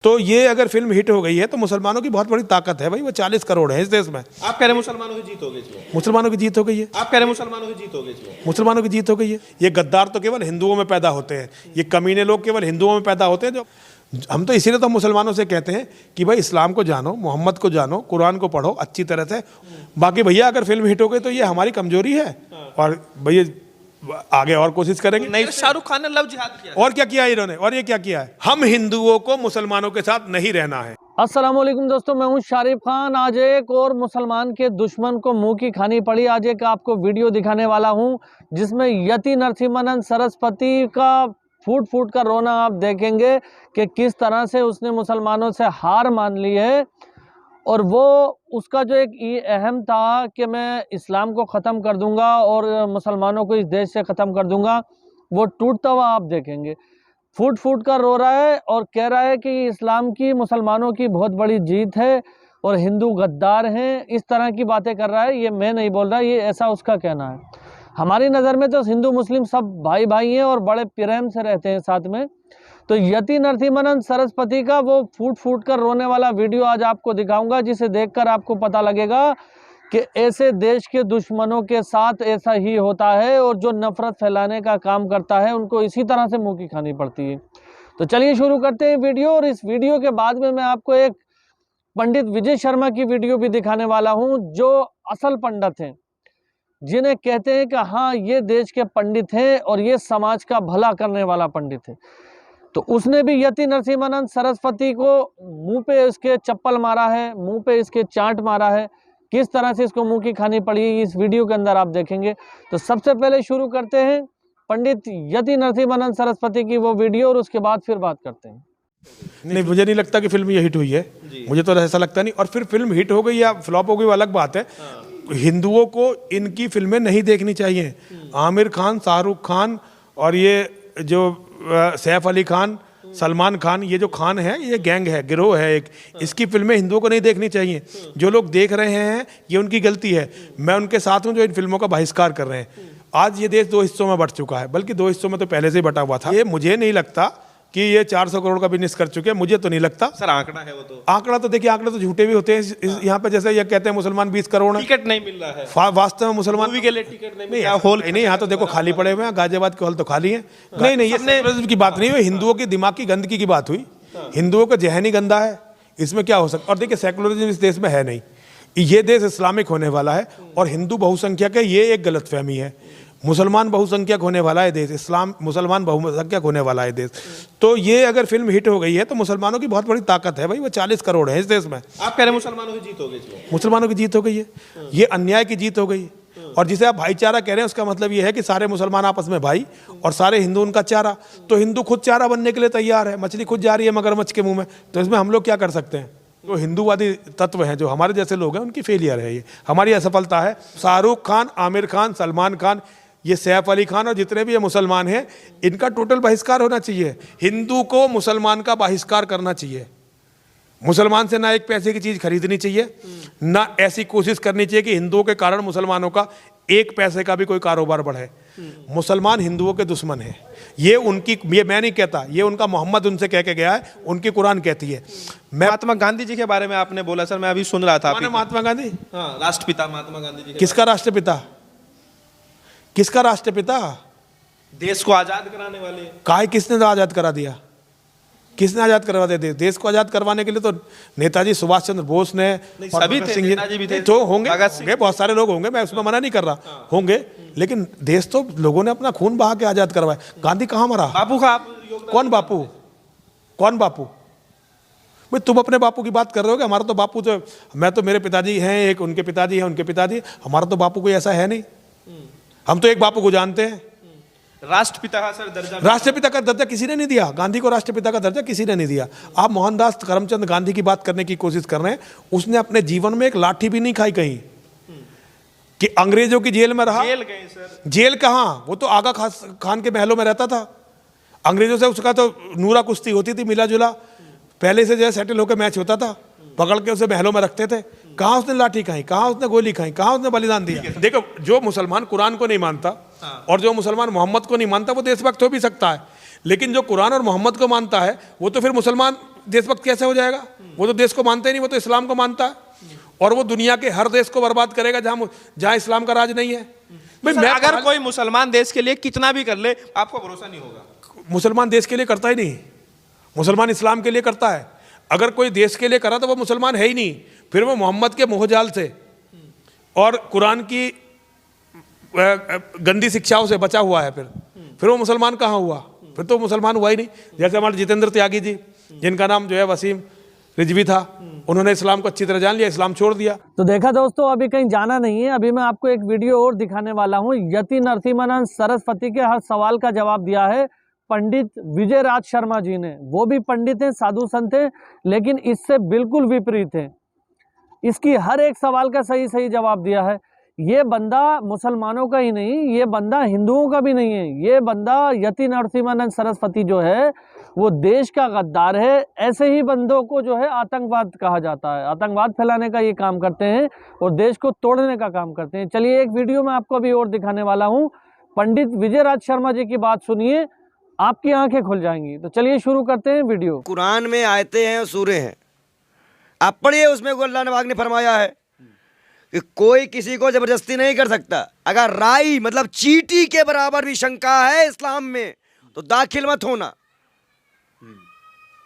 तो ये अगर फिल्म हिट हो गई है तो मुसलमानों की बहुत बड़ी ताकत है भाई, वो 40 करोड़ है इस देश में। आप कह रहे मुसलमानों की जीत हो गई इसमें? मुसलमानों की जीत हो गई है। आप कह रहे मुसलमानों की जीत हो गई इसमें? मुसलमानों की जीत हो गई है। ये गद्दार तो केवल हिंदुओं में पैदा होते हैं, ये कमीने लोग केवल हिंदुओं में पैदा होते हैं। जो हम तो इसीलिए तो मुसलमानों से कहते हैं कि भाई इस्लाम को जानो, मोहम्मद को जानो, कुरान को पढ़ो अच्छी तरह से। बाकी भैया अगर फिल्म हिट हो गई तो ये हमारी कमजोरी है, और भैया आगे और कोशिश करेंगे। नहीं, शाहरुख खान ने लव जिहाद किया। और क्या किया इन्होंने, और ये क्या किया है? हम हिंदुओं को मुसलमानों के साथ नहीं रहना है। अस्सलाम वालेकुम दोस्तों, मैं हूं शारिफ खान। आज एक और मुसलमान के दुश्मन को मुंह की खानी पड़ी। आज एक आपको वीडियो दिखाने वाला हूं जिसमें यति नरसिम्हानंद सरस्वती का फूट फूट कर रोना आप देखेंगे कि किस तरह से उसने मुसलमानों से हार मान ली है। और वो उसका जो एक अहम था कि मैं इस्लाम को ख़त्म कर दूंगा और मुसलमानों को इस देश से ख़त्म कर दूंगा, वो टूटता हुआ आप देखेंगे। फूट फूट कर रो रहा है और कह रहा है कि इस्लाम की, मुसलमानों की बहुत बड़ी जीत है और हिंदू गद्दार हैं। इस तरह की बातें कर रहा है। ये मैं नहीं बोल रहा, ये ऐसा उसका कहना है। हमारी नज़र में तो हिंदू मुस्लिम सब भाई भाई हैं और बड़े प्रेम से रहते हैं साथ में। तो यति नरसिम्हानंद सरस्वती का वो फूट फूट कर रोने वाला वीडियो आज आपको दिखाऊंगा, जिसे देखकर आपको पता लगेगा कि ऐसे देश के दुश्मनों के साथ ऐसा ही होता है और जो नफरत फैलाने का काम करता है उनको इसी तरह से मुंह की खानी पड़ती है। तो चलिए शुरू करते हैं वीडियो। और इस वीडियो के बाद में मैं आपको एक पंडित विजय शर्मा की वीडियो भी दिखाने वाला हूं, जो असल पंडित हैं, जिन्हें कहते हैं कि हाँ ये देश के पंडित हैं और ये समाज का भला करने वाला पंडित है। तो उसने भी यति नरसिम्हानंद सरस्वती को मुंह पे इसके चप्पल मारा है, मुंह पे इसके चांट मारा है। किस तरह से इसको मुंह की खानी पड़ी इस वीडियो के अंदर आप देखेंगे। तो सबसे पहले शुरू करते हैं पंडित यति नरसिम्हानंद सरस्वती की वो वीडियो, और उसके बाद फिर बात करते हैं। नहीं, मुझे नहीं लगता कि फिल्म ये हिट हुई है, मुझे तो ऐसा लगता नहीं। और फिर फिल्म हिट हो गई या फ्लॉप हो गई वो अलग बात है। हिंदुओं को इनकी फिल्में नहीं देखनी चाहिए। आमिर खान, शाहरुख खान और ये जो सैफ अली खान, सलमान खान, ये जो खान है, ये गैंग है, गिरोह है एक। इसकी फिल्में हिंदुओं को नहीं देखनी चाहिए। जो लोग देख रहे हैं ये उनकी गलती है। मैं उनके साथ हूँ जो इन फिल्मों का बहिष्कार कर रहे हैं। आज ये देश 2 हिस्सों में बंट चुका है, बल्कि 2 हिस्सों में तो पहले से ही बटा हुआ था। ये मुझे नहीं लगता कि ये 400 करोड़ का बिजनेस कर चुके हैं, मुझे तो नहीं लगता। सर आंकड़ा है वो तो। आंकड़ा तो देखिए, आंकड़े तो झूठे भी होते हैं। यहाँ पे जैसे ये कहते हैं मुसलमान 20 करोड़, टिकट नहीं मिल रहा है। वास्तव में मुसलमान मूवी के लिए टिकट नहीं नहीं, हॉल नहीं, यहाँ तो देखो खाली पड़े हुए हैं। गाजियाबाद के हॉल तो खाली हैं। नहीं, ये सेकुलरिज्म की बात नहीं हुई, हिंदुओं की दिमाग की गंदगी की बात हुई। हिंदुओं का जहनी गंदा है, इसमें क्या हो सकता। और देखिए सेकुलरिज्म इस देश में है नहीं, ये देश इस्लामिक होने वाला है और हिंदू बहुसंख्यक है, ये एक गलतफहमी है। मुसलमान बहुसंख्यक होने वाला है देश, इस्लाम मुसलमान बहुसंख्यक होने वाला है देश। तो ये अगर फिल्म हिट हो गई है तो मुसलमानों की बहुत बड़ी ताकत है भाई, वो 40 करोड़ है इस देश में। आप कह रहे मुसलमानों की जीत हो गई इसमें? मुसलमानों की जीत हो गई है, ये अन्याय की जीत हो गई। और जिसे आप भाईचारा कह रहे हैं उसका मतलब ये है कि सारे मुसलमान आपस में भाई और सारे हिंदू उनका चारा। तो हिंदू खुद चारा बनने के लिए तैयार है, मछली खुद जा रही है मगरमच्छ के मुंह में। तो इसमें हम लोग क्या कर सकते हैं? जो हिंदूवादी तत्व हैं, जो हमारे जैसे लोग हैं, उनकी फेलियर है, ये हमारी असफलता है। शाहरुख खान, आमिर खान, सलमान खान, ये सैफ अली खान और जितने भी ये मुसलमान हैं, इनका टोटल बहिष्कार होना चाहिए। हिंदू को मुसलमान का बहिष्कार करना चाहिए। मुसलमान से ना एक पैसे की चीज़ खरीदनी चाहिए, ना ऐसी कोशिश करनी चाहिए कि हिंदुओं के कारण मुसलमानों का 1 पैसे का भी कोई कारोबार बढ़े। मुसलमान हिंदुओं के दुश्मन है, ये उनकी, ये मैं नहीं कहता, ये उनका मोहम्मद उनसे कह के गया है, उनकी कुरान कहती है। महात्मा गांधी जी के बारे में आपने बोला सर, मैं अभी सुन रहा था। महात्मा गांधी, हाँ, राष्ट्रपिता महात्मा गांधी जी। किसका राष्ट्रपिता? किसका राष्ट्रपिता? देश को आजाद कराने वाले। काहे, किसने आजाद करा दिया? किसने आजाद करवा दिया? देश को आजाद करवाने के लिए तो नेताजी सुभाष चंद्र बोस ने, सभी थे, नेताजी भी थे, तो होंगे बहुत सारे लोग होंगे, मैं उसमें मना नहीं कर रहा, होंगे। लेकिन देश तो लोगों ने अपना खून बहा के आजाद करवाया। गांधी कहाँ मरा? बापू का कौन बापू? कौन बापू? भाई तुम अपने बापू की बात कर रहे हो कि हमारा तो बापू, तो मैं तो, मेरे पिताजी हैं एक, उनके पिताजी हैं, उनके पिताजी, हमारा तो बापू कोई ऐसा है नहीं। हम तो एक बापू को जानते हैं। राष्ट्रपिता का सर दर्जा, राष्ट्रपिता का दर्जा किसी ने नहीं दिया। गांधी को राष्ट्रपिता का दर्जा किसी ने नहीं दिया। आप मोहनदास करमचंद गांधी की बात करने की कोशिश कर रहे हैं। उसने अपने जीवन में एक लाठी भी नहीं खाई कहीं, कि अंग्रेजों की जेल में रहा। जेल गए सर? जेल कहाँ, वो तो आगा खान के महलों में रहता था। अंग्रेजों से उसका तो नूरा कुश्ती होती थी, मिला जुला, पहले से जो है सेटल होकर मैच होता था, पकड़ के उसे महलों में रखते थे। कहाँ उसने लाठी खाई, कहाँ उसने गोली खाई, कहाँ उसने बलिदान दिया? देखो, जो मुसलमान कुरान को नहीं मानता और जो मुसलमान मोहम्मद को नहीं मानता, वो देशभक्त हो भी सकता है, लेकिन जो कुरान और मोहम्मद को मानता है वो तो फिर मुसलमान देशभक्त कैसे हो जाएगा? वो तो देश को मानते ही नहीं, वो तो इस्लाम को मानता है और वो दुनिया के हर देश को बर्बाद करेगा जहां इस्लाम का राज नहीं है। भाई सर, अगर कोई मुसलमान देश के लिए कितना भी कर ले आपको भरोसा नहीं होगा। मुसलमान देश के लिए करता ही नहीं, मुसलमान इस्लाम के लिए करता है। अगर कोई देश के लिए करा तो वो मुसलमान है ही नहीं, फिर वो मोहम्मद के मोहजाल से और कुरान की गंदी शिक्षाओं से बचा हुआ है, फिर वो मुसलमान कहाँ हुआ? फिर तो मुसलमान हुआ ही नहीं। जैसे हमारे जितेंद्र त्यागी जी, जिनका नाम जो है वसीम रिजवी था, उन्होंने इस्लाम को अच्छी तरह जान लिया, इस्लाम छोड़ दिया। तो देखा दोस्तों, अभी कहीं जाना नहीं है, अभी मैं आपको एक वीडियो और दिखाने वाला हूँ। यति नरसिम्हानंद सरस्वती के हर सवाल का जवाब दिया है पंडित विजय राज शर्मा जी ने। वो भी पंडित हैं, साधु संत हैं, लेकिन इससे बिल्कुल विपरीत है। इसकी हर एक सवाल का सही सही जवाब दिया है। ये बंदा मुसलमानों का ही नहीं, ये बंदा हिंदुओं का भी नहीं है। ये बंदा यति नरसिम्हानंद सरस्वती जो है वो देश का गद्दार है। ऐसे ही बंदों को जो है आतंकवाद कहा जाता है। आतंकवाद फैलाने का ये काम करते हैं और देश को तोड़ने का काम करते हैं। चलिए एक वीडियो में आपको अभी और दिखाने वाला हूँ। पंडित विजय राज शर्मा जी की बात सुनिए, आपकी आंखें खुल जाएंगी। तो चलिए शुरू करते हैं वीडियो। कुरान में आयतें हैं और सूरे हैं, आप पढ़िए, उसमें अल्लाह पाक ने फरमाया है कि कोई किसी को जबरदस्ती नहीं कर सकता। अगर राई मतलब चींटी के बराबर भी शंका है इस्लाम में तो दाखिल मत होना,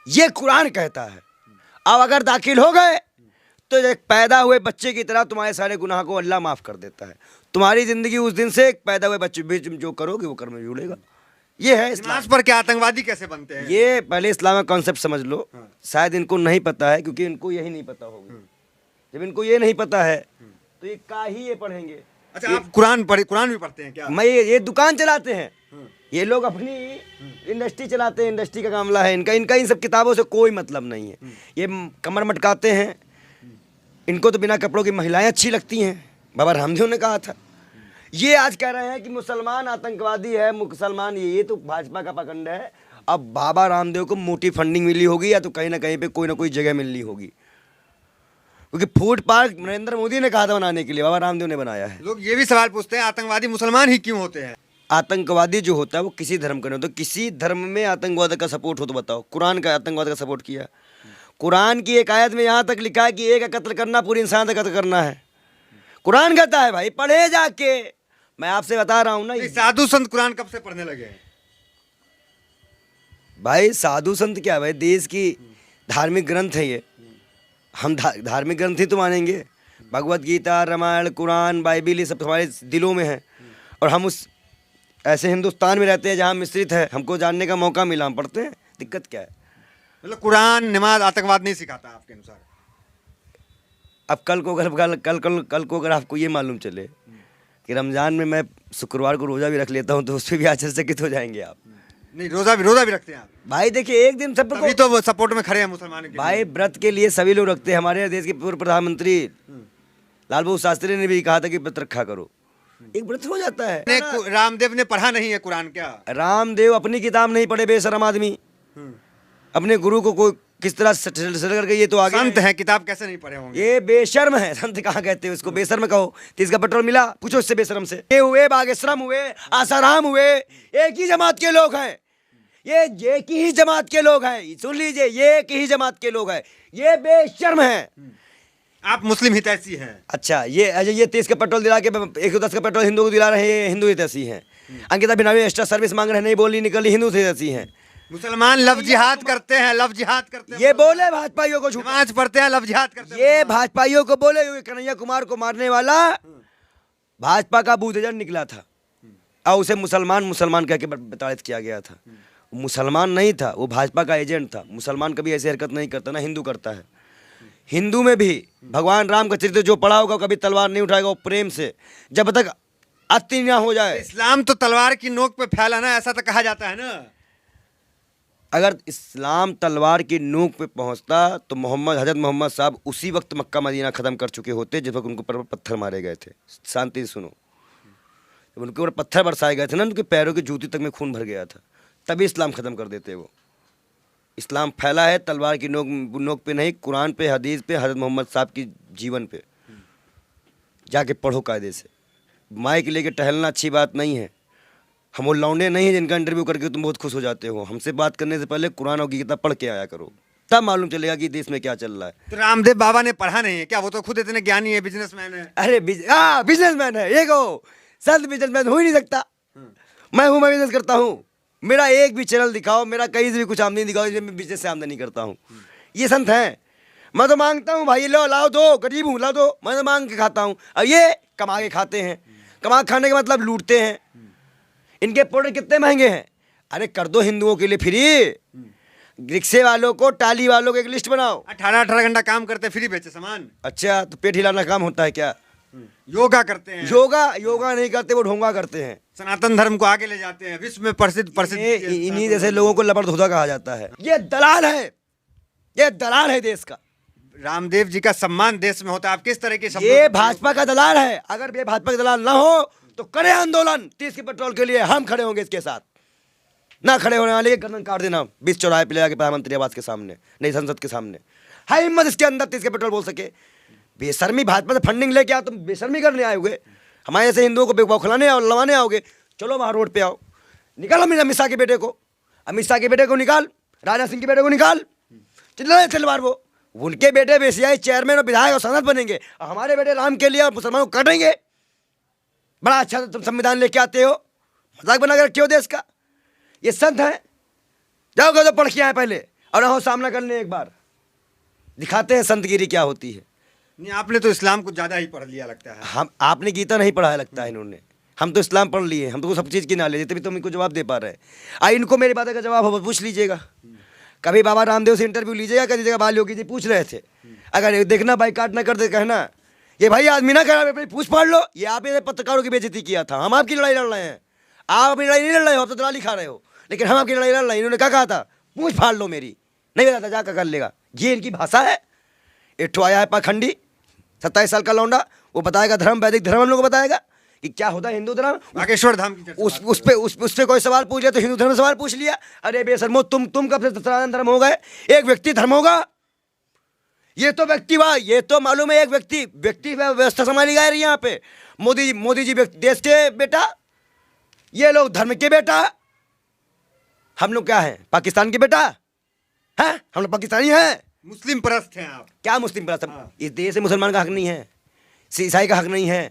ये कुरान कहता है। अब अगर दाखिल हो गए तो एक पैदा हुए बच्चे की तरह तुम्हारे सारे गुनाह को अल्लाह माफ कर देता है। तुम्हारी जिंदगी उस दिन से एक पैदा हुए बच्चे भी जो करोगे वो कर्म में जुड़ेगा। ये है इस्लाम। पर क्या आतंकवादी कैसे बनते हैं? ये पहले इस्लाम का कॉन्सेप्ट समझ लो। शायद इनको नहीं पता है, क्योंकि इनको यही नहीं पता होगा। जब इनको ये नहीं पता है तो ये का ही ये पढ़ेंगे। अच्छा, आप कुरान भी पढ़ते हैं क्या? मैं ये दुकान चलाते हैं, ये लोग अपनी इंडस्ट्री चलाते हैं, इंडस्ट्री का मामला है इनका इन सब किताबों से कोई मतलब नहीं है। ये कमर मटकाते हैं, इनको तो बिना कपड़ों की महिलाएं अच्छी लगती हैं, बाबा रामदेव ने कहा था। ये आज कह रहे हैं कि मुसलमान आतंकवादी है, मुसलमान ये तो भाजपा का पकड़ है। अब बाबा रामदेव को मोटी फंडिंग मिली होगी या तो कहीं ना कहीं पे कोई ना कोई जगह मिलनी होगी, क्योंकि फूड पार्क नरेंद्र मोदी ने कहा था बनाने के लिए, बाबा रामदेव ने बनाया है। लोग ये भी सवाल पूछते हैं आतंकवादी मुसलमान ही क्यों होते हैं? आतंकवादी जो होता है वो किसी धर्म का नहीं होता। किसी धर्म में आतंकवाद का सपोर्ट हो तो बताओ। कुरान का आतंकवाद का सपोर्ट किया? कुरान की एक आयत में यहाँ तक लिखा है कि एक का कत्ल करना पूरी इंसान का कत्ल करना है। कुरान कहता है, भाई पढ़े जाके, मैं आपसे बता रहा हूँ ना। साधु संत कुरान कब से पढ़ने लगे हैं? भाई साधु संत क्या भाई, देश की धार्मिक ग्रंथ है ये। हम धार्मिक ग्रंथ ही तो मानेंगे। भगवत गीता, रामायण, कुरान, बाइबिल, ये सब हमारे दिलों में है। और हम उस ऐसे हिंदुस्तान में रहते हैं जहाँ मिश्रित है, हमको जानने का मौका मिला, हम पढ़ते हैं। दिक्कत क्या है? मतलब कुरान नमाज आतंकवाद नहीं सिखाता आपके अनुसार? अब कल को अगर आपको ये मालूम चले कि रमज़ान में मैं शुक्रवार को रोज़ा भी रख लेता हूँ तो उस पर भी आश्चर्यचकित हो जाएंगे आप। नहीं, रोज़ा भी रखते हैं आप? भाई देखिए, एक दिन सब अभी तो सपोर्ट में खड़े हैं मुसलमानों के। भाई व्रत के लिए सभी लोग रखते हैं। हमारे देश के पूर्व प्रधानमंत्री लाल बहादुर शास्त्री ने भी कहा था कि व्रत रखा करो, एक व्रत हो जाता है। रामदेव ने पढ़ा नहीं है कुरान क्या? रामदेव अपनी किताब नहीं पढ़े, बेशरम आदमी। अपने गुरु को कोई किस तरह से करके ये तो आगे संत है, किताब कैसे नहीं पढ़े होंगे? ये बेशर्म है। संत कहाँ कहते हैं उसको? बेशर्म कहो। 30 का पेट्रोल मिला, पूछो इससे बेशर्म से। ये हुए बागेश्वरम हुए, आसाराम हुए, एक ही जमात के लोग हैं। ये एक ही जमात के लोग हैं, सुन लीजिए, ये एक ही जमात के लोग हैं। ये बेशर्म है। आप मुस्लिम हितैषी हैं? अच्छा, ये 30 का पेट्रोल दिला के 110 का पेट्रोल हिंदू को दिला रहे हैं, ये हिंदू हितैषी हैं। अंकिता बिनावी एक्स्ट्रा सर्विस मांग रहे हैं, नहीं बोली निकली, हिंदू हितैषी हैं। मुसलमान लव जिहाद करते हैं, ये बोले भाजपाइयों को, नमाज पढ़ते हैं, लव जिहाद करते हैं। ये भाजपाइयों को बोले, कन्हैया कुमार को मारने वाला भाजपा का बूथ एजेंट निकला था और उसे मुसलमान कह के प्रताड़ित किया गया था। मुसलमान नहीं था, वो भाजपा का एजेंट था। मुसलमान कभी ऐसी हरकत नहीं करता, ना हिंदू करता है। हिंदू में भी भगवान राम का चरित्र जो पढ़ा होगा कभी तलवार नहीं उठाएगा, वो प्रेम से, जब तक अति ना हो जाए। इस्लाम तो तलवार की नोक पे फैला ना, ऐसा तो कहा जाता है ना। अगर इस्लाम तलवार की नोक पे पहुंचता तो हजरत मोहम्मद साहब उसी वक्त मक्का मदीना ख़त्म कर चुके होते जिस वक्त उनको पर पत्थर मारे गए थे। शांति से सुनो, जब उनके ऊपर पत्थर बरसाए गए थे ना, उनके पैरों की जूती तक में खून भर गया था, तभी इस्लाम ख़त्म कर देते वो। इस्लाम फैला है तलवार की नोक पे नहीं, कुरान पे, हदीस पे, हजरत मोहम्मद साहब की जीवन पे जाके पढ़ो कायदे से। माइक लेके टहलना अच्छी बात नहीं है। हम वो लौंडे नहीं हैं जिनका इंटरव्यू करके तुम बहुत खुश हो जाते हो। हमसे बात करने से पहले कुरान और गीता पढ़ के आया करो। तब मालूम चलेगा कि देश में क्या चल रहा है। तो रामदेव बाबा ने पढ़ा नहीं है क्या? वो तो खुद इतने ज्ञानी है, बिजनेसमैन है। अरे बिजनेसमैन है ये को, संत बिजनेसमैन हो ही नहीं सकता। मैं बिजनेस करता हूँ। मेरा एक भी चैनल दिखाओ, मेरा कहीं से भी कुछ आमदनी दिखाओ, मैं बिजनेस से आमदनी करता हूँ। ये संत हैं। मैं तो मांगता हूँ भाई, लो लाओ दो, गरीब हूँ ला दो, मैं तो मांग के खाता हूँ। और ये कमा के खाते हैं। कमा खाने का मतलब लूटते हैं। इनके प्रोडक्ट कितने महंगे हैं। अरे कर दो हिंदुओं के लिए फ्री। रिक्शे वालों को, टाली वालों को एक लिस्ट बनाओ। 18-18 घंटा काम करते, फ्री बेचे सामान। अच्छा, तो पेट हिलाना काम होता है क्या? योगा करते हैं। योगा नहीं करते, वो ढोंगा करते हैं। सनातन धर्म को आगे ले जाते हैं, विश्व में प्रसिद्ध इन्हीं जैसे लोगों को लबड़धोदा कहा जाता है। ये दलाल है, ये दलाल है देश का। रामदेव जी का सम्मान देश में होता है। आप किस तरह के ये भाजपा का दलाल है। अगर ये भाजपा का दलाल ना हो तो करे आंदोलन 30 के पेट्रोल के लिए। हम खड़े होंगे इसके साथ। ना खड़े होने वाले गर्दन काट देना 20 चौराहे पे ले जाके प्रधानमंत्री आवास के सामने, नहीं संसद के सामने। है हिम्मत इसके अंदर 30 के पेट्रोल बोल सके। बेशर्मी भाजपा से फंडिंग लेके आओ, तुम बेशर्मी करने आओगे। हमारे ऐसे हिंदुओं को बेखौफलाने आओ, लवाने आओगे। चलो वहाँ रोड पे आओ, निकालो अमित शाह के बेटे को, अमित शाह के बेटे को निकाल, राजनाथ सिंह के बेटे को निकाल, तलवार वो उनके बेटे बेसियाई चेयरमैन और विधायक और सांसद बनेंगे, और हमारे बेटे राम के लिए और मुसलमानों को काटेंगे। बड़ा अच्छा तुम संविधान लेके आते हो, मजाक बना के रखे हो देश का। ये संत है, जाओगे तो पढ़ के आए पहले और आओ सामना करने एक बार, दिखाते हैं संतगिरी क्या होती है। नहीं, आपने तो इस्लाम को ज्यादा ही पढ़ लिया लगता है। हम आपने गीता नहीं पढ़ा है लगता है इन्होंने। हम तो इस्लाम पढ़ लिए, हम तो सब चीज़ की नॉलेज है, तभी तो इनको जवाब दे पा रहे हैं। इनको मेरी बात का जवाब हो पूछ लीजिएगा। कभी बाबा रामदेव से इंटरव्यू लीजिएगा, कभी जगह बाल योगी जी पूछ रहे थे, अगर देखना बाइकाट ना कर दे कहना ये भाई आदमी ना करा, पूछ पढ़ लो। ये आप पत्रकारों की बेइज्जती किया था। हम आपकी लड़ाई लड़ रहे हैं, आप अपनी लड़ाई नहीं लड़ रहे हो, आप तो दलाली खा रहे हो, लेकिन हम आपकी लड़ाई लड़ रहे हैं। इन्होंने क्या कहा था, पूछ फाड़ लो मेरी, नहीं बताता जाकर कर लेगा। ये इनकी भाषा है। एक ठो आया है पाखंडी 27 साल का लौंडा, वो बताएगा धर्म, वैदिक धर्म हम लोग को बताएगा कि क्या होता है हिंदू धर्म। बागेश्वर धाम की चर्चा उस पे कोई सवाल पूछ लिया तो हिंदू धर्म सवाल पूछ लिया। अरे बेशर्मो, तुम कब से सनातन धर्म हो गए? एक व्यक्ति धर्म होगा? ये तो व्यक्तिवाद, ये तो मालूम है एक व्यक्ति व्यवस्था संभाली गई है यहाँ पे। मोदी जी देश के बेटा, ये लोग धर्म के बेटा। हम लोग क्या है, पाकिस्तान के बेटा है? हम लोग पाकिस्तानी हैं, मुस्लिम परस्त हैं आप। क्या मुस्लिम परस्त? इस देश से मुसलमान का हक नहीं है, ईसाई का हक नहीं है।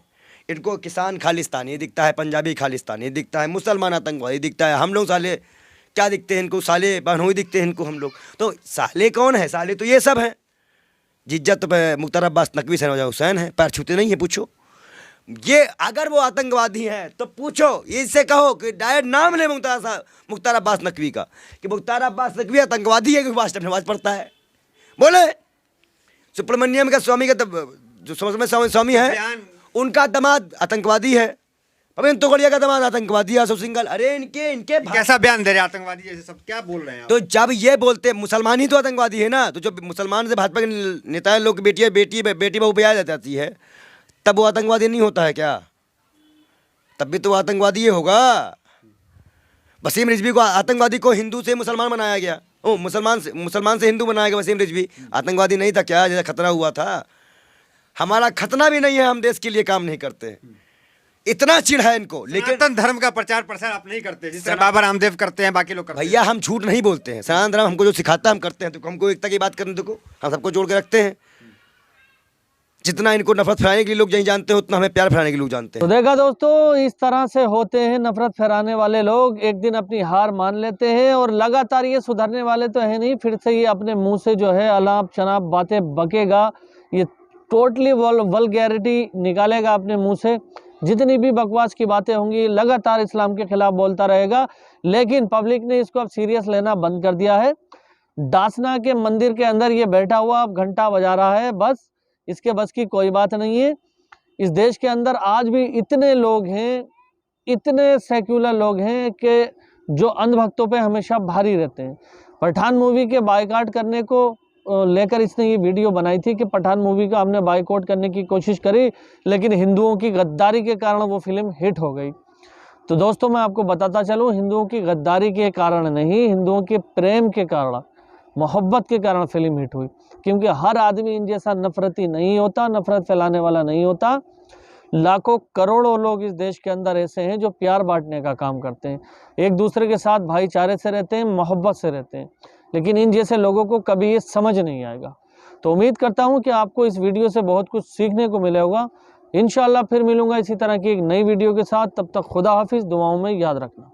इनको किसान खालिस्तानी दिखता है, पंजाबी खालिस्तानी दिखता है, मुसलमान आतंकवादी दिखता है। हम लोग साले क्या दिखते हैं इनको? साले बहनोई दिखते हैं इनको हम लोग। तो साले कौन है? साले तो ये सब हैं। जिज्जत मुख्तार अब्बास नकवी सैन हुसैन है, पैर छूते नहीं है, पूछो। ये अगर वो आतंकवादी हैं तो पूछो, इससे कहो कि डायरेक्ट नाम ले मुख्तार अब्बास नकवी का कि मुख्तार अब्बास नकवी आतंकवादी है कि वास्तव नमाज पढ़ता है। बोले सुब्रमण्यम का स्वामी का जो स्वामी है, उनका दामाद आतंकवादी है। पवन तोगड़िया का दामाद आतंकवादी है, अशोक सिंघल। अरे इनके कैसा बयान दे रहे हैं आतंकवादी जैसे? सब क्या बोल रहे हैं आप? तो जब ये बोलते मुसलमान ही तो आतंकवादी है ना, तो जब मुसलमान से भाजपा के नेता लोग बेटी बहू ब्याह जाती है, तब वो आतंकवादी नहीं होता है क्या? तब भी तो आतंकवादी ये होगा। वसीम रिजवी को आतंकवादी को हिंदू से मुसलमान बनाया गया, ओ मुसलमान से हिंदू बनाया गया। वसीम रिजवी आतंकवादी नहीं था क्या, जैसा खतरा हुआ था? हमारा खतना भी नहीं है, हम देश के लिए काम नहीं करते। इतना चिढ़ है इनको। लेकिन सनातन धर्म का प्रचार प्रसार आप नहीं करते जिस तरह बाबा रामदेव करते हैं, बाकी लोग करते हैं। भैया हम झूठ नहीं बोलते हैं। सनातन धर्म हमको जो सिखाता है हम करते हैं। तो हमको एकता की बात करने दो, हम सबको जोड़ के रखते हैं। जितना इनको नफरत फैलाने के लिए लोग नहीं जानते हैं, उतना हमें प्यार फैलाने के लिए लोग जानते हैं। तो देखा दोस्तों, इस तरह से होते हैं नफरत फैलाने वाले लोग। एक दिन अपनी हार मान लेते हैं और लगातार ये सुधरने वाले तो है नहीं, फिर से ये अपने मुंह से जो है अलाप शनाप बातें बकेगा। ये टोटली वल्गैरिटी निकालेगा अपने मुंह से। जितनी भी बकवास की बातें होंगी लगातार इस्लाम के खिलाफ बोलता रहेगा। लेकिन पब्लिक ने इसको अब सीरियस लेना बंद कर दिया है। दासना के मंदिर के अंदर ये बैठा हुआ अब घंटा बजा रहा है, बस इसके बस की कोई बात नहीं है। इस देश के अंदर आज भी इतने लोग हैं, इतने सेक्युलर लोग हैं कि जो अंधभक्तों पे हमेशा भारी रहते हैं। पठान मूवी के बायकॉट करने को लेकर इसने ये वीडियो बनाई थी कि पठान मूवी का हमने बायकॉट करने की कोशिश करी, लेकिन हिंदुओं की गद्दारी के कारण वो फिल्म हिट हो गई। तो दोस्तों मैं आपको बताता चलूँ, हिंदुओं की गद्दारी के कारण नहीं, हिंदुओं के प्रेम के कारण, मोहब्बत के कारण फिल्म हिट हुई। क्योंकि हर आदमी इन जैसा नफरती नहीं होता, नफरत फैलाने वाला नहीं होता। लाखों करोड़ों लोग इस देश के अंदर ऐसे हैं जो प्यार बांटने का काम करते हैं, एक दूसरे के साथ भाईचारे से रहते हैं, मोहब्बत से रहते हैं। लेकिन इन जैसे लोगों को कभी ये समझ नहीं आएगा। तो उम्मीद करता हूँ कि आपको इस वीडियो से बहुत कुछ सीखने को मिला होगा। इंशाल्लाह फिर मिलूंगा इसी तरह की एक नई वीडियो के साथ। तब तक खुदा हाफिज़, दुआओं में याद रखना।